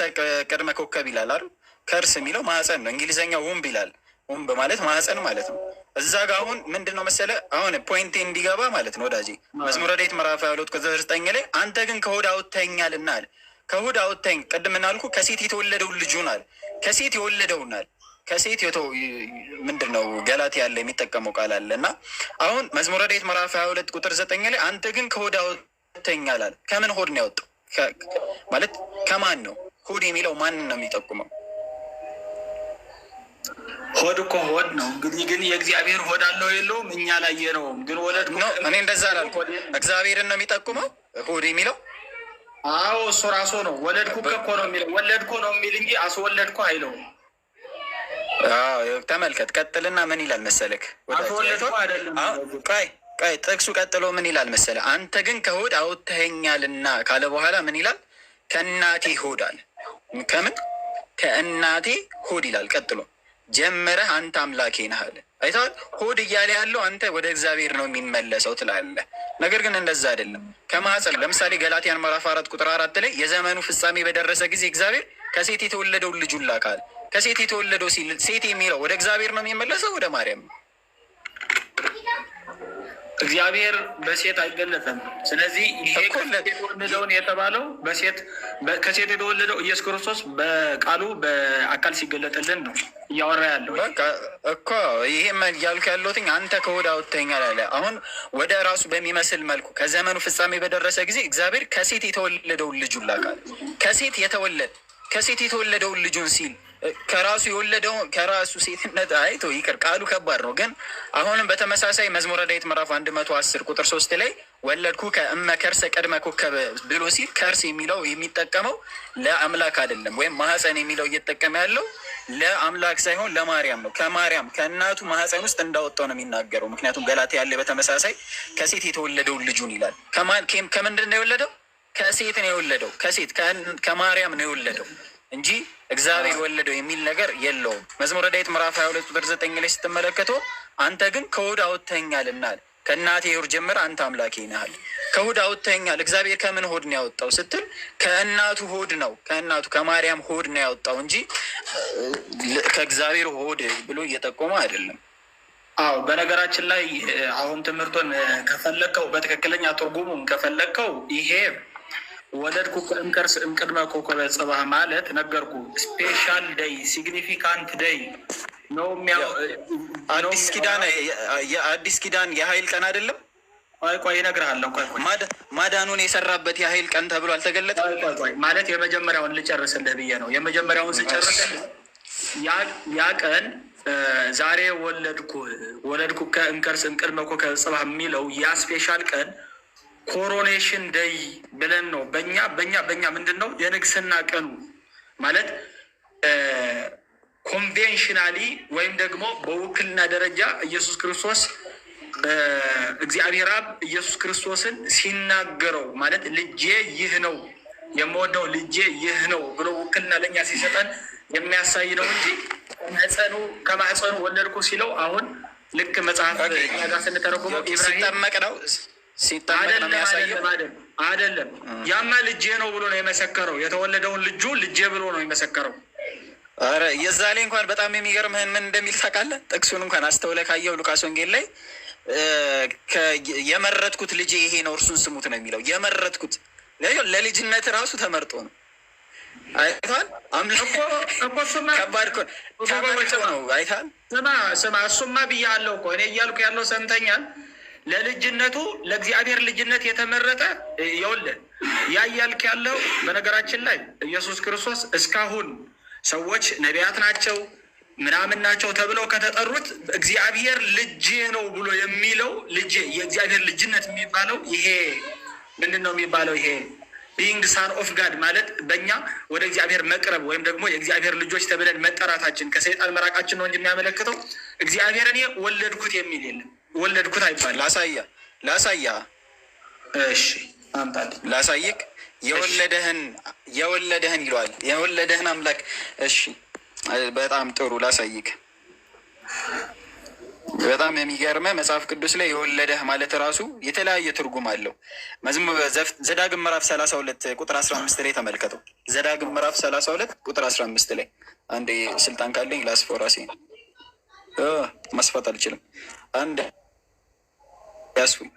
ቅድመ ኮከብ ይላል አይደል? ከርስ የሚለው ማህፀን ነው። እንግሊዝኛው ውምብ ይላል። ውምብ ማለት ማህፀን ማለት ነው። እዛ ጋ አሁን ምንድን ነው መሰለህ አሁን ፖይንቴ እንዲገባ ማለት ነው ወዳጄ መዝሙረ ዳዊት ምዕራፍ 22 ቁጥር 9 ላይ አንተ ግን ከሆድ አውጥተኸኛልና አለ። ከሆድ አውጥተኸኝ ቅድም እናልኩ ከሴት የተወለደውን ልጁን አለ። ከሴት የወለደውን አለ። ከሴት ምንድን ነው ገላትያ ያለ የሚጠቀመው ቃል አለ እና አሁን መዝሙረ ዳዊት ምዕራፍ 22 ቁጥር 9 ላይ አንተ ግን ከሆድ አውጥተኸኛል አለ። ከምን ሆድ ነው ያወጣው ማለት ከማን ነው? ሆድ የሚለው ማንን ነው የሚጠቁመው? ሆድ እኮ ሆድ ነው እንግዲህ። ግን የእግዚአብሔር ሆድ አለው የለውም እኛ ላይ የለውም። ግን ወለድኩ ነው እኔ እንደዛ አላልኩም። እግዚአብሔርን ነው የሚጠቁመው ሆድ የሚለው። አዎ እሱ ራሱ ነው። ወለድኩ እኮ ነው የሚለው። ወለድኩ ነው የሚል እንጂ አስወለድኩ አይለውም። ተመልከት፣ ቀጥልና ምን ይላል መሰለክ? አስወለድኩ አይደለም። ቆይ ጥቅሱ ቀጥሎ ምን ይላል መሰለ? አንተ ግን ከሆድ አውጥተኸኛልና ካለ በኋላ ምን ይላል? ከእናቴ ሆድ አለ። ከምን ከእናቴ ሆድ ይላል። ቀጥሎ ጀምረህ አንተ አምላኬ ነህ አለ። አይተዋል። ሆድ እያለ ያለው አንተ ወደ እግዚአብሔር ነው የሚመለሰው ትላለህ። ነገር ግን እንደዛ አይደለም። ከማህፀን ለምሳሌ ገላትያን ምዕራፍ 4 ቁጥር 4 ላይ የዘመኑ ፍጻሜ በደረሰ ጊዜ እግዚአብሔር ከሴት የተወለደውን ልጁን ላካል። ከሴት የተወለደው ሲል ሴት የሚለው ወደ እግዚአብሔር ነው የሚመለሰው ወደ ማርያም ነው? እግዚአብሔር በሴት አይገለጽም። ስለዚህ ይሄ የተወለደውን የተባለው በሴት ከሴት የተወለደው ኢየሱስ ክርስቶስ በቃሉ በአካል ሲገለጥልን ነው እያወራ ያለው እኮ። ይሄም እያልኩ ያለሁት አንተ ከሆድ አውጥተኸኛል አለ። አሁን ወደ ራሱ በሚመስል መልኩ ከዘመኑ ፍጻሜ በደረሰ ጊዜ እግዚአብሔር ከሴት የተወለደውን ልጁን ላካል። ከሴት የተወለደውን ልጁን ሲል ከራሱ የወለደው ከራሱ ሴትነት አይቶ ይቅር፣ ቃሉ ከባድ ነው። ግን አሁንም በተመሳሳይ መዝሙረ ዳዊት ምዕራፍ 110 ቁጥር 3 ላይ ወለድኩ ከእመ ከርሰ ቅድመ ኮከብ ብሎ ሲል ከርስ የሚለው የሚጠቀመው ለአምላክ አይደለም፣ ወይም ማህፀን የሚለው እየተጠቀመ ያለው ለአምላክ ሳይሆን ለማርያም ነው። ከማርያም ከእናቱ ማህፀን ውስጥ እንዳወጣው ነው የሚናገረው። ምክንያቱም ገላትያ ያለ በተመሳሳይ ከሴት የተወለደውን ልጁን ይላል። ከምንድን ነው የወለደው? ከሴት ነው የወለደው። ከማርያም ነው የወለደው እንጂ እግዚአብሔር ወለደው የሚል ነገር የለውም። መዝሙረ ዳዊት ምዕራፍ 22 ቁጥር 9 ላይ ስትመለከተው አንተ ግን ከሆድ አውጥተኸኛልና ከእናቴ ሆድ ጀምረህ አንተ አምላኬ ነህ። ከሆድ አውጥተኸኛል። እግዚአብሔር ከምን ሆድ ነው ያወጣው ስትል ከእናቱ ሆድ ነው፣ ከእናቱ ከማርያም ሆድ ነው ያወጣው እንጂ ከእግዚአብሔር ሆድ ብሎ እየጠቆመ አይደለም። አዎ በነገራችን ላይ አሁን ትምህርቱን ከፈለግከው በትክክለኛ ትርጉሙን ከፈለግከው ይሄ ወለድኩ ከእምከርስ እምቅድመ ኮከበ ጽባህ ማለት ነገርኩ። ስፔሻል ደይ ሲግኒፊካንት ደይ ነው። አዲስ ኪዳን የኃይል ቀን አይደለም። ቆይ እነግርሃለሁ። ማዳኑን የሰራበት የኃይል ቀን ተብሎ አልተገለጠም ማለት የመጀመሪያውን ልጨርስልህ ብዬ ነው። የመጀመሪያውን ስጨርስልህ ያ ቀን ዛሬ ወለድኩ ከእምከርስ እምቅድመ ኮከበ ጽባህ የሚለው ያ ስፔሻል ቀን ኮሮኔሽን ደይ ብለን ነው። በእኛ ምንድን ነው የንግስና ቀኑ ማለት ኮንቬንሽናሊ ወይም ደግሞ በውክልና ደረጃ ኢየሱስ ክርስቶስ እግዚአብሔር አብ ኢየሱስ ክርስቶስን ሲናገረው ማለት ልጄ ይህ ነው የምወደው ልጄ ይህ ነው ብሎ ውክልና ለእኛ ሲሰጠን የሚያሳይ ነው እንጂ ከማህፀኑ ወለድኩ ሲለው አሁን ልክ መጽሐፍ ጋር ስንተረጉመው ሲጠመቅ ነው አይደለም። ያማ ልጄ ነው ብሎ ነው የመሰከረው። የተወለደውን ልጁ ልጄ ብሎ ነው የመሰከረው። ኧረ የዛ ላይ እንኳን በጣም የሚገርምህን ምን እንደሚል ታውቃለህ? ጥቅሱን እንኳን አስተውለህ ካየው ሉቃስ ወንጌል ላይ የመረጥኩት ልጄ ይሄ ነው እርሱን ስሙት ነው የሚለው። የመረጥኩት ለልጅነት ራሱ ተመርጦ ነው። አይተሃል? ከባድ ተመርጦ ነው። አይተሃል? ስማ እሱማ ብያለሁ እኮ እኔ እያልኩ ያለው ሰምተኛል። ለልጅነቱ ለእግዚአብሔር ልጅነት የተመረጠ ይኸውልህ ያያልክ ያለው በነገራችን ላይ ኢየሱስ ክርስቶስ እስካሁን ሰዎች ነቢያት ናቸው ምናምን ናቸው ተብለው ከተጠሩት እግዚአብሔር ልጄ ነው ብሎ የሚለው ልጄ የእግዚአብሔር ልጅነት የሚባለው ይሄ ምንድን ነው የሚባለው? ይሄ ቢንግ ሳን ኦፍ ጋድ ማለት በእኛ ወደ እግዚአብሔር መቅረብ ወይም ደግሞ የእግዚአብሔር ልጆች ተብለን መጠራታችን ከሰይጣን መራቃችን ነው እንጂ የሚያመለክተው እግዚአብሔር እኔ ወለድኩት የሚል የለም። ወለድኩት አይባልም። ላሳያ እሺ አምጣልኝ ላሳይክ። የወለደህን ይለዋል። የወለደህን አምላክ። እሺ በጣም ጥሩ ላሳይክ። በጣም የሚገርመ መጽሐፍ ቅዱስ ላይ የወለደህ ማለት ራሱ የተለያየ ትርጉም አለው። ዘዳግም ምዕራፍ 32 ቁጥር 15 ላይ ተመልከተው። ዘዳግም ምዕራፍ 32 ቁጥር 15 ላይ አንድ ስልጣን ካለኝ ላስፈው ራሴ ማስፋት አልችልም። አንድ ያስፉኝ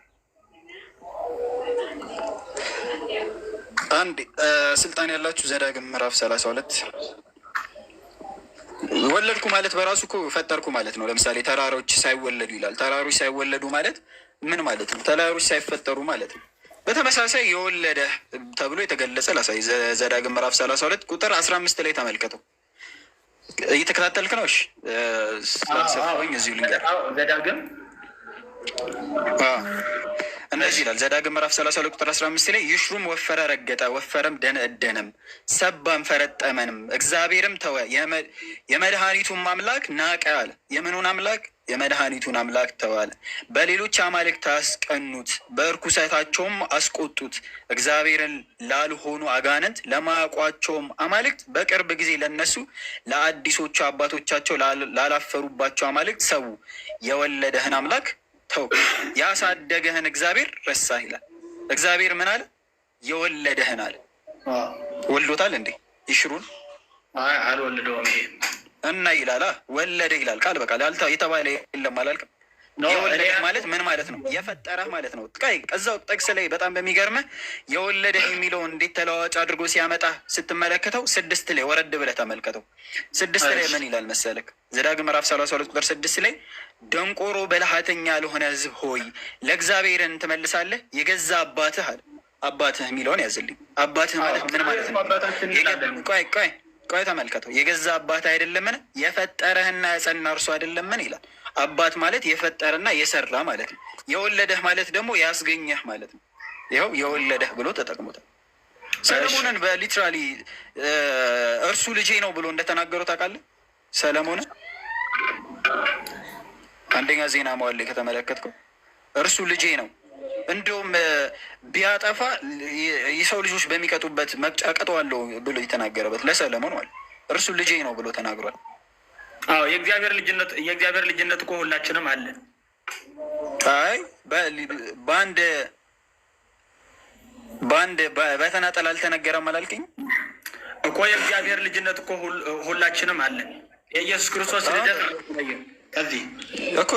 አንድ ስልጣን ያላችሁ ዘዳግም ምዕራፍ 32 ወለድኩ ማለት በራሱ እኮ ፈጠርኩ ማለት ነው። ለምሳሌ ተራሮች ሳይወለዱ ይላል። ተራሮች ሳይወለዱ ማለት ምን ማለት ነው? ተራሮች ሳይፈጠሩ ማለት ነው። በተመሳሳይ የወለደ ተብሎ የተገለጸ ላሳይ። ዘዳግም ምዕራፍ 32 ቁጥር 15 ላይ ተመልከተው። እየተከታተልክ ነው? እሺ ስላልሰፋኝ እዚሁ ልንገር። ዘዳግም እነዚህ ይላል። ዘዳግም ምዕራፍ 32 ቁጥር 15 ላይ ይሽሩም ወፈረ፣ ረገጠ፣ ወፈረም፣ ደነደነም፣ ሰባም፣ ፈረጠመንም፣ እግዚአብሔርም ተወ፣ የመድኃኒቱን አምላክ ናቀ አለ። የምኑን አምላክ? የመድኃኒቱን አምላክ ተወ አለ። በሌሎች አማልክት አስቀኑት፣ በእርኩሰታቸውም አስቆጡት። እግዚአብሔርን ላልሆኑ አጋንንት ለማያውቋቸውም አማልክት በቅርብ ጊዜ ለነሱ ለአዲሶቹ አባቶቻቸው ላላፈሩባቸው አማልክት ሰው የወለደህን አምላክ ተው፣ ያሳደገህን እግዚአብሔር ረሳህ ይላል። እግዚአብሔር ምን አለ? የወለደህን አለ። ወልዶታል እንዴ? ይሽሩን አልወለደውም እና ይላል ወለደ ይላል። ቃል በቃል የተባለ የለም አላልክም? የወለደህ ማለት ምን ማለት ነው? የፈጠረህ ማለት ነው። እዛው ጥቅስ ላይ በጣም በሚገርምህ የወለደህ የሚለውን እንዴት ተለዋዋጭ አድርጎ ሲያመጣ ስትመለከተው 6 ላይ ወረድ ብለህ ተመልከተው። 6 ላይ ምን ይላል መሰለክ? ዘዳግም ምዕራፍ 32 ቁጥር 6 ላይ ደንቆሮ በልሃተኛ ለሆነ ሕዝብ ሆይ ለእግዚአብሔርን ትመልሳለህ? የገዛ አባትህ አለ። አባትህ የሚለውን ያዝልኝ። አባትህ ማለት ምን ማለት ነው? ቆይ ተመልከተው። የገዛ አባትህ አይደለምን? የፈጠረህና የጸና እርሱ አይደለምን ይላል። አባት ማለት የፈጠረና የሰራ ማለት ነው። የወለደህ ማለት ደግሞ ያስገኘህ ማለት ነው። ይኸው የወለደህ ብሎ ተጠቅሞታል። ሰለሞንን በሊትራሊ እርሱ ልጄ ነው ብሎ እንደተናገረው ታውቃለህ? ሰለሞንን አንደኛ ዜና መዋዕል ላይ ከተመለከትከው እርሱ ልጄ ነው፣ እንዲሁም ቢያጠፋ የሰው ልጆች በሚቀጡበት መቅጫ ቀጠዋለሁ ብሎ የተናገረበት ለሰለሞን ማለት እርሱ ልጄ ነው ብሎ ተናግሯል። አዎ የእግዚአብሔር ልጅነት እኮ ሁላችንም አለን። አይ በአንድ በተናጠል አልተነገረም አላልከኝ እኮ? የእግዚአብሔር ልጅነት እኮ ሁላችንም አለን። የኢየሱስ ክርስቶስ ልደት ከዚህ እኮ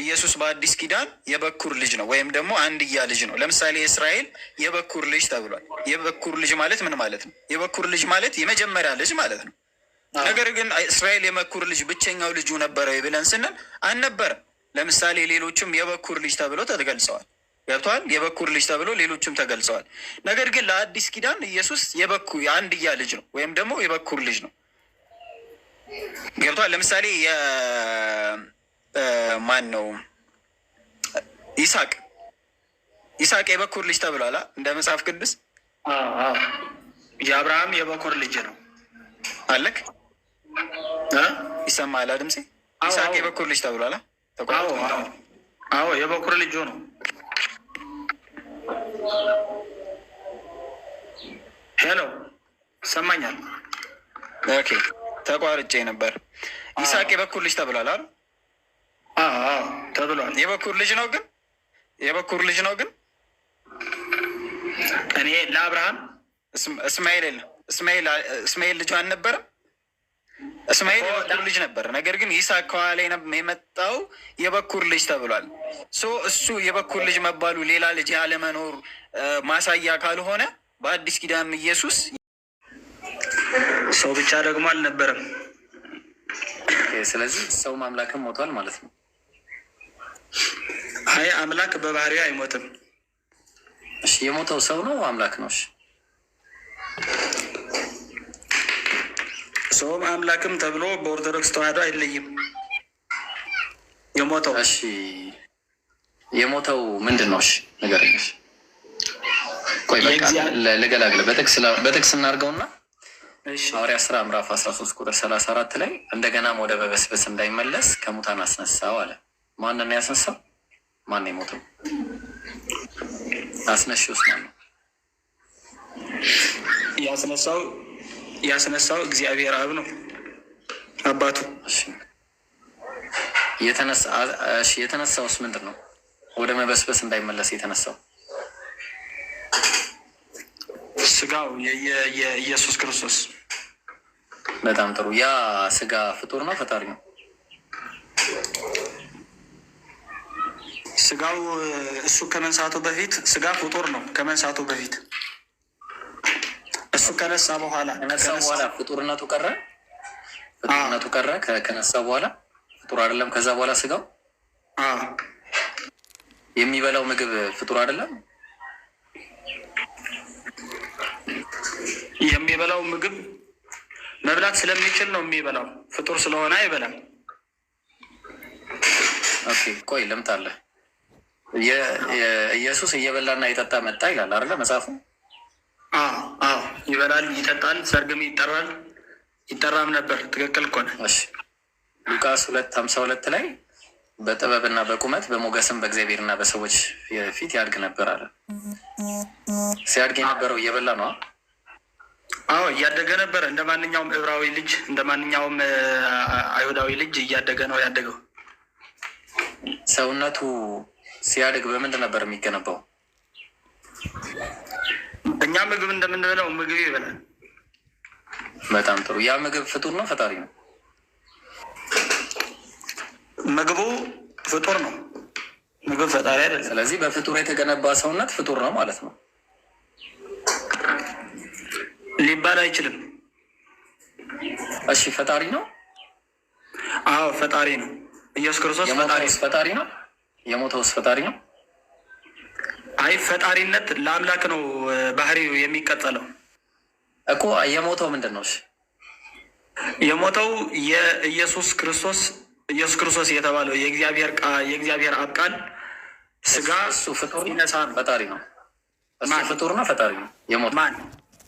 ኢየሱስ በአዲስ ኪዳን የበኩር ልጅ ነው ወይም ደግሞ አንድያ ልጅ ነው። ለምሳሌ እስራኤል የበኩር ልጅ ተብሏል። የበኩር ልጅ ማለት ምን ማለት ነው? የበኩር ልጅ ማለት የመጀመሪያ ልጅ ማለት ነው። ነገር ግን እስራኤል የበኩር ልጅ ብቸኛው ልጁ ነበረ ብለን ስንል አልነበረም። ለምሳሌ ሌሎችም የበኩር ልጅ ተብለው ተገልጸዋል። ገብተዋል። የበኩር ልጅ ተብሎ ሌሎችም ተገልጸዋል። ነገር ግን ለአዲስ ኪዳን ኢየሱስ የአንድያ ልጅ ነው ወይም ደግሞ የበኩር ልጅ ነው። ገብቷል። ለምሳሌ ማን ነው? ይስሐቅ የበኩር ልጅ ተብሏል እንደ መጽሐፍ ቅዱስ። የአብርሃም የበኩር ልጅ ነው አለክ። ይሰማል ድምፄ? ይስሐቅ የበኩር ልጅ ተብሏል። አዎ የበኩር ልጅ ነው። ሄሎ ይሰማኛል? ኦኬ ተቋርጬ ነበር። ይስሐቅ የበኩር ልጅ ተብሏል አይደል? ተብሏል። የበኩር ልጅ ነው ግን እኔ ለአብርሃም እስማኤል ልጁ አልነበረም። እስማኤል የበኩር ልጅ ነበር። ነገር ግን ይስሐቅ ከኋላ የመጣው የበኩር ልጅ ተብሏል። እሱ የበኩር ልጅ መባሉ ሌላ ልጅ ያለመኖር ማሳያ ካልሆነ በአዲስ ኪዳን ኢየሱስ ሰው ብቻ ደግሞ አልነበረም። ስለዚህ ሰው ማምላክም ሞቷል ማለት ነው። አይ አምላክ በባህሪው አይሞትም። እሺ የሞተው ሰው ነው አምላክ ነው? እሺ ሰውም አምላክም ተብሎ በኦርቶዶክስ ተዋህዶ አይለይም። የሞተው እሺ የሞተው ምንድን ነው? እሺ ንገረኝ። ቆይ በቃ ለገላግለ በጥቅስ እናድርገውና ሐዋርያት ሥራ ምዕራፍ 13 ቁጥር 34 ላይ እንደገናም ወደ መበስበስ እንዳይመለስ ከሙታን አስነሳው አለ። ማንን ነው ያስነሳው? ማን ነው የሞተው? አስነሺውስ ማን ነው? ያስነሳው እግዚአብሔር አብ ነው አባቱ። የተነሳውስ ምንድን ነው? ወደ መበስበስ እንዳይመለስ የተነሳው ስጋው የኢየሱስ ክርስቶስ። በጣም ጥሩ። ያ ስጋ ፍጡር ነው ፈጣሪ ነው? ስጋው እሱ ከመንሳቱ በፊት ስጋ ፍጡር ነው። ከመንሳቱ በፊት እሱ ከነሳ በኋላ ፍጡርነቱ ቀረ። ፍጡርነቱ ቀረ ከነሳ በኋላ ፍጡር አይደለም። ከዛ በኋላ ስጋው የሚበላው ምግብ ፍጡር አይደለም። የሚበላው ምግብ መብላት ስለሚችል ነው የሚበላው። ፍጡር ስለሆነ አይበላም። ኦኬ ቆይ ልምጣለህ። ኢየሱስ እየበላና እየጠጣ መጣ ይላል አይደለ መጽሐፉ? ይበላል፣ ይጠጣል፣ ሰርግም ይጠራም ነበር። ትክክል እኮ ነህ። እሺ ሉቃስ 2:52 ላይ በጥበብና በቁመት በሞገስም በእግዚአብሔርና በሰዎች ፊት ያድግ ነበር አለ። ሲያድግ የነበረው እየበላ ነው? እያደገ ነበር። እንደ ማንኛውም ዕብራዊ ልጅ፣ እንደ ማንኛውም አይሁዳዊ ልጅ እያደገ ነው ያደገው። ሰውነቱ ሲያድግ በምንድን ነበር የሚገነባው? እኛ ምግብ እንደምንበላው ምግብ ይበላል። በጣም ጥሩ። ያ ምግብ ፍጡር ነው ፈጣሪ ነው? ምግቡ ፍጡር ነው። ምግብ ፈጣሪ አይደለም። ስለዚህ በፍጡር የተገነባ ሰውነት ፍጡር ነው ማለት ነው? ሊባል አይችልም። እሺ ፈጣሪ ነው? አዎ ፈጣሪ ነው። ኢየሱስ ክርስቶስ ፈጣሪ ነው። የሞተውስ ፈጣሪ ነው? አይ ፈጣሪነት ለአምላክ ነው ባህሪው የሚቀጠለው እኮ። የሞተው ምንድን ነው? የሞተው የኢየሱስ ክርስቶስ የተባለው የእግዚአብሔር አብ ቃል ስጋ እሱ ፍጡር ፈጣሪ ነው። እሱ ፍጡር ነው ፈጣሪ ነው? የሞተው ማን?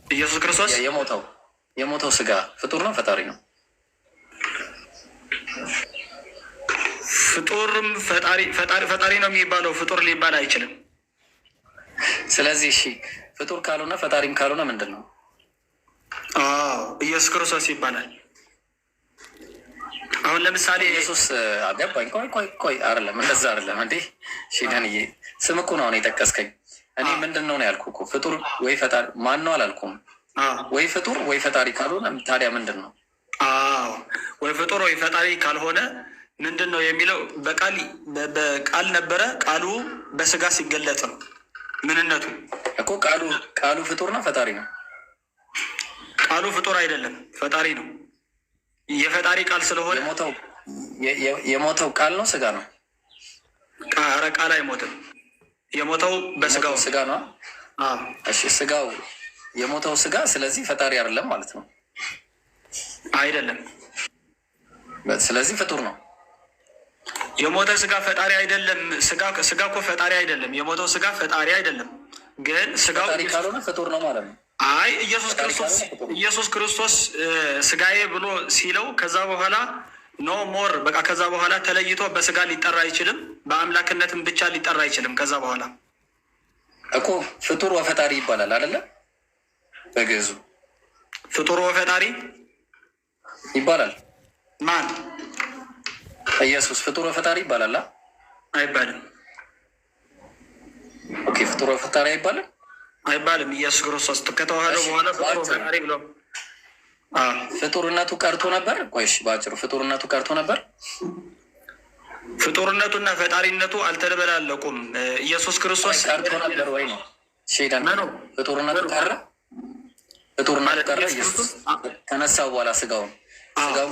ኢየሱስ ክርስቶስ። የሞተው ስጋ ፍጡር ነው ፈጣሪ ነው? ፍጡርም ፈጣሪ ነው የሚባለው። ፍጡር ሊባል አይችልም። ስለዚህ እሺ ፍጡር ካልሆነ ፈጣሪም ካልሆነ ምንድን ነው? ኢየሱስ ክርስቶስ ይባላል። አሁን ለምሳሌ ኢየሱስ አገባኝ። ቆይ አይደለም እንደዛ አይደለም እንዴ? ሺደንዬ ስም እኮ ነው የጠቀስከኝ። እኔ ምንድን ነው ያልኩህ እኮ ፍጡር ወይ ፈጣሪ ማን ነው አላልኩም። ወይ ፍጡር ወይ ፈጣሪ ካልሆነ ታዲያ ምንድን ነው? ወይ ፍጡር ወይ ፈጣሪ ካልሆነ ምንድን ነው የሚለው? በቃል ነበረ፣ ቃሉ በስጋ ሲገለጽ ነው ምንነቱ እኮ። ቃሉ ፍጡር ነው ፈጣሪ ነው? ቃሉ ፍጡር አይደለም ፈጣሪ ነው። የፈጣሪ ቃል ስለሆነ የሞተው ቃል ነው ስጋ ነው? ኧረ ቃል አይሞትም። የሞተው በስጋው ስጋ ነው። እሺ ስጋው የሞተው ስጋ ስለዚህ ፈጣሪ አይደለም ማለት ነው? አይደለም። ስለዚህ ፍጡር ነው። የሞተ ስጋ ፈጣሪ አይደለም። ስጋ እኮ ፈጣሪ አይደለም። የሞተው ስጋ ፈጣሪ አይደለም፣ ግን ስጋው ፈጣሪ ካልሆነ ፍጡር ነው ማለት ነው። አይ ኢየሱስ ክርስቶስ ስጋዬ ብሎ ሲለው ከዛ በኋላ ኖ ሞር በቃ ከዛ በኋላ ተለይቶ በስጋ ሊጠራ አይችልም፣ በአምላክነትም ብቻ ሊጠራ አይችልም። ከዛ በኋላ እኮ ፍጡር ወፈጣሪ ይባላል አይደለ? በግዕዙ ፍጡር ወፈጣሪ ይባላል። ማን? ኢየሱስ ፍጡር ወፈጣሪ ይባላል? አይባልም። ኦኬ ፍጡር ወፈጣሪ አይባልም? አይባልም። ኢየሱስ ክርስቶስ ከተዋህዶ በኋላ ፍጡር ወፈጣሪ ብሎ ፍጡርነቱ ቀርቶ ነበር? ቆይሽ በአጭሩ ፍጡርነቱ ቀርቶ ነበር? ፍጡርነቱና ፈጣሪነቱ አልተደበላለቁም። ኢየሱስ ክርስቶስ ቀርቶ ነበር ወይ ነው? ፍጡርነቱ ቀረ? ፍጡርነቱ ቀረ? ኢየሱስ ከነሳው በኋላ ስጋውን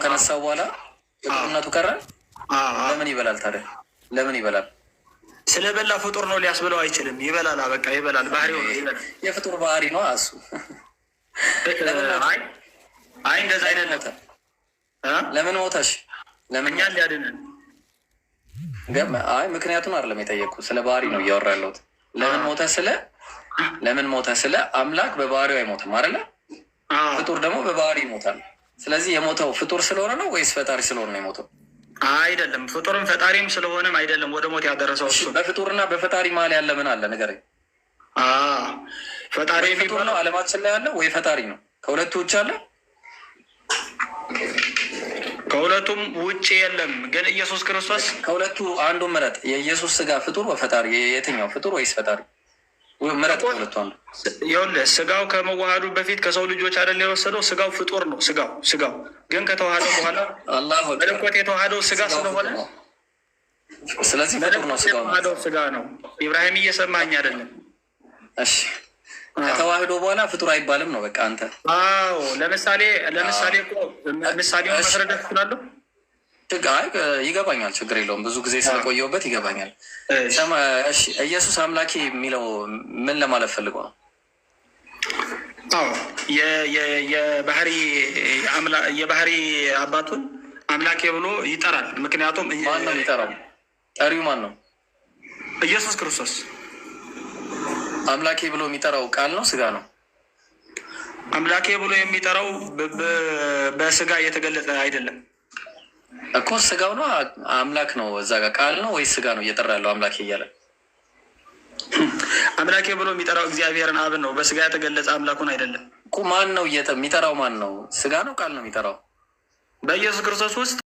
ከነሳው በኋላ ፍጡርነቱ ቀረ? ለምን ይበላል ታዲያ? ለምን ይበላል? ስለበላ ፍጡር ነው ሊያስብለው አይችልም። ይበላል፣ በቃ ይበላል። ባህሪው የፍጡር ባህሪ ነው እሱ። አይ እንደዛ አይደለም። ለምን ሞተሽ? ለምን እኛን ሊያድነን? አይ ምክንያቱም አይደለም የጠየቅኩ፣ ስለ ባህሪ ነው እያወራ ያለሁት። ለምን ሞተ ስለ አምላክ በባህሪው አይሞትም አይደለ? ፍጡር ደግሞ በባህሪ ይሞታል። ስለዚህ የሞተው ፍጡር ስለሆነ ነው ወይስ ፈጣሪ ስለሆነ ነው የሞተው? አይደለም፣ ፍጡርም ፈጣሪም ስለሆነም አይደለም ወደ ሞት ያደረሰው እሱ። በፍጡርና በፈጣሪ መሀል ያለ ምን አለ ንገረኝ። ፈጣሪ ፍጡር ነው አለማችን ላይ ያለ ወይ ፈጣሪ ነው? ከሁለቱ ውጭ አለ? ከሁለቱም ውጭ የለም። ግን ኢየሱስ ክርስቶስ ከሁለቱ አንዱ ምረጥ። የኢየሱስ ስጋ ፍጡር በፈጣሪ የትኛው ፍጡር ወይስ ፈጣሪ? ምረጥ ከሁለቱ አንዱ። ይኸውልህ ስጋው ከመዋሃዱ በፊት ከሰው ልጆች አይደል የወሰደው? ስጋው ፍጡር ነው። ስጋው ግን ከተዋሃደው በኋላ መለኮት የተዋሃደው ስጋ ስለሆነ ስለዚህ ፍጡር ነው። የተዋሃደው ስጋ ነው። ኢብራሂም እየሰማኝ አይደለም? እሺ ከተዋህዶ በኋላ ፍጡር አይባልም ነው በቃ አንተ። አዎ ለምሳሌ ምሳሌ ማስረዳት እችላለሁ። ይገባኛል፣ ችግር የለውም። ብዙ ጊዜ ስለቆየሁበት ይገባኛል። ኢየሱስ አምላኬ የሚለው ምን ለማለት ፈልጎ ነው? አዎ የባህሪ አባቱን አምላኬ ብሎ ይጠራል። ምክንያቱም ማን ነው የሚጠራው? ጠሪው ማን ነው? ኢየሱስ ክርስቶስ። አምላኬ ብሎ የሚጠራው ቃል ነው ስጋ ነው? አምላኬ ብሎ የሚጠራው በስጋ እየተገለጸ አይደለም እኮ። ስጋው ነው አምላክ ነው እዛ ጋር ቃል ነው ወይስ ስጋ ነው እየጠራ ያለው አምላኬ እያለ? አምላኬ ብሎ የሚጠራው እግዚአብሔርን አብን ነው። በስጋ የተገለጸ አምላኩን አይደለም እኮ። ማን ነው የሚጠራው? ማን ነው? ስጋ ነው ቃል ነው የሚጠራው? በኢየሱስ ክርስቶስ ውስጥ